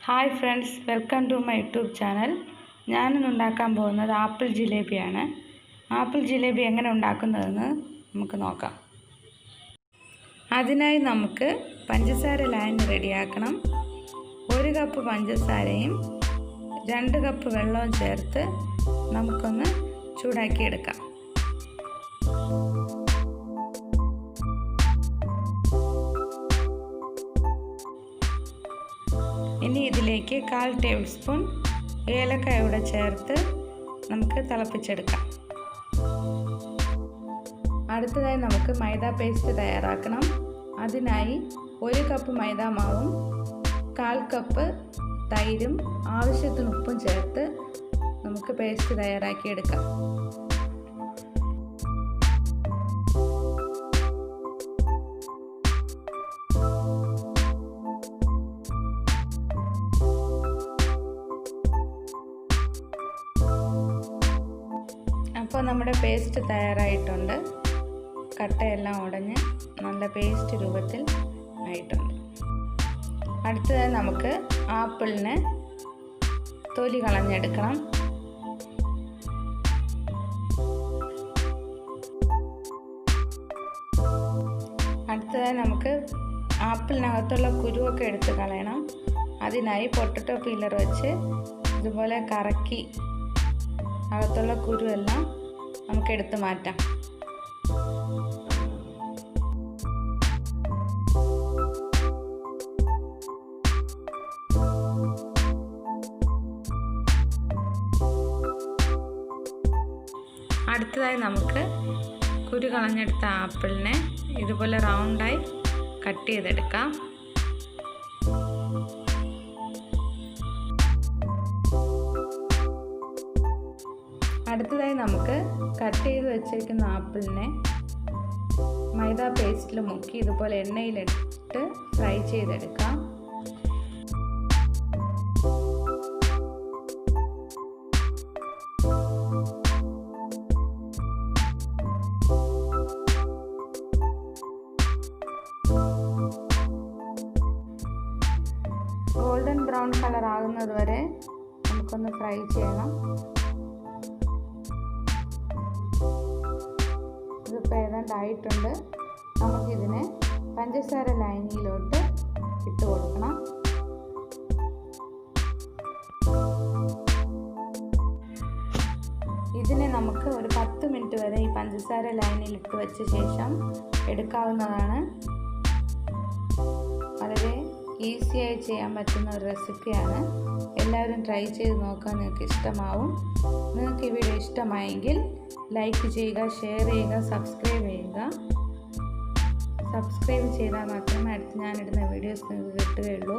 Hi friends, welcome to my YouTube channel. ഞാനിന്ന് ഉണ്ടാക്കാൻ പോകുന്നത് ആപ്പിൾ ജിലേബിയാണ്. ആപ്പിൾ ജിലേബി എങ്ങനെ ഉണ്ടാക്കുന്നതെന്ന് നമുക്ക് നോക്കാം. അതിനായി നമുക്ക് പഞ്ചസാര ലായനി റെഡിയാക്കണം. 1 കപ്പ് പഞ്ചസാരയും 2 കപ്പ് വെള്ളവും ചേർത്ത് നമുക്കൊന്ന് ചൂടാക്കിയെടുക്കാം. ഇനി ഇതിലേക്ക് 1/4 ടേബിൾ സ്പൂൺ ഏലക്കായ ചേർത്ത് നമുക്ക് തിളപ്പിച്ചെടുക്കാം. അടുത്തതായി നമുക്ക് മൈദ പേസ്റ്റ് തയ്യാറാക്കണം. അതിനായി 1 കപ്പ് മൈദ മാവും 1/4 കപ്പ് തൈരും ആവശ്യത്തിന് ഉപ്പും ചേർത്ത് നമുക്ക് പേസ്റ്റ് തയ്യാറാക്കിയെടുക്കാം. അപ്പോൾ നമ്മുടെ പേസ്റ്റ് തയ്യാറായിട്ടുണ്ട്. കട്ടയെല്ലാം ഉടഞ്ഞ് നല്ല പേസ്റ്റ് രൂപത്തിൽ ആയിട്ടുണ്ട്. അടുത്തതായി നമുക്ക് ആപ്പിളിനെ തൊലി കളഞ്ഞെടുക്കണം. അടുത്തതായി നമുക്ക് ആപ്പിളിനകത്തുള്ള കുരുവൊക്കെ എടുത്ത് കളയണം. അതിനായി പൊട്ടറ്റോ പീലർ വെച്ച് ഇതുപോലെ കറക്കി അകത്തുള്ള കുരുവെല്ലാം നമുക്ക് എടുത്ത് മാറ്റാം. അടുത്തതായി നമുക്ക് കുരു കളഞ്ഞെടുത്ത ആപ്പിളിനെ ഇതുപോലെ റൗണ്ടായി കട്ട് ചെയ്തെടുക്കാം. അടുത്തതായി നമുക്ക് കട്ട് ചെയ്ത് വെച്ചിരിക്കുന്ന ആപ്പിളിനെ മൈദ പേസ്റ്റിൽ മുക്കി ഇതുപോലെ എണ്ണയിലിട്ട് ഫ്രൈ ചെയ്തെടുക്കാം. ഗോൾഡൻ ബ്രൗൺ കളർ ആകുന്നത് വരെ നമുക്കൊന്ന് ഫ്രൈ ചെയ്യണം. ഇതിപ്പോൾ ഏതാണ്ടായിട്ടുണ്ട്. നമുക്കിതിനെ പഞ്ചസാര ലായനിയിലോട്ട് ഇട്ട് കൊടുക്കണം. ഇതിനെ നമുക്ക് ഒരു 10 മിനിറ്റ് വരെ ഈ പഞ്ചസാര ലായനിയിൽ ഇട്ട് വെച്ച ശേഷം എടുക്കാവുന്നതാണ്. വളരെ ഈസിയായി ചെയ്യാൻ പറ്റുന്ന ഒരു റെസിപ്പിയാണ്. എല്ലാവരും ട്രൈ ചെയ്ത് നോക്കാൻ നിങ്ങൾക്ക് ഇഷ്ടമാവും. നിങ്ങൾക്ക് ഈ വീഡിയോ ഇഷ്ടമായെങ്കിൽ ലൈക്ക് ചെയ്യുക, ഷെയർ ചെയ്യുക, സബ്സ്ക്രൈബ് ചെയ്യുക. സബ്സ്ക്രൈബ് ചെയ്താൽ മാത്രമേ അടുത്ത് ഞാനിടുന്ന വീഡിയോസ് നിങ്ങൾക്ക് കിട്ടുകയുള്ളൂ.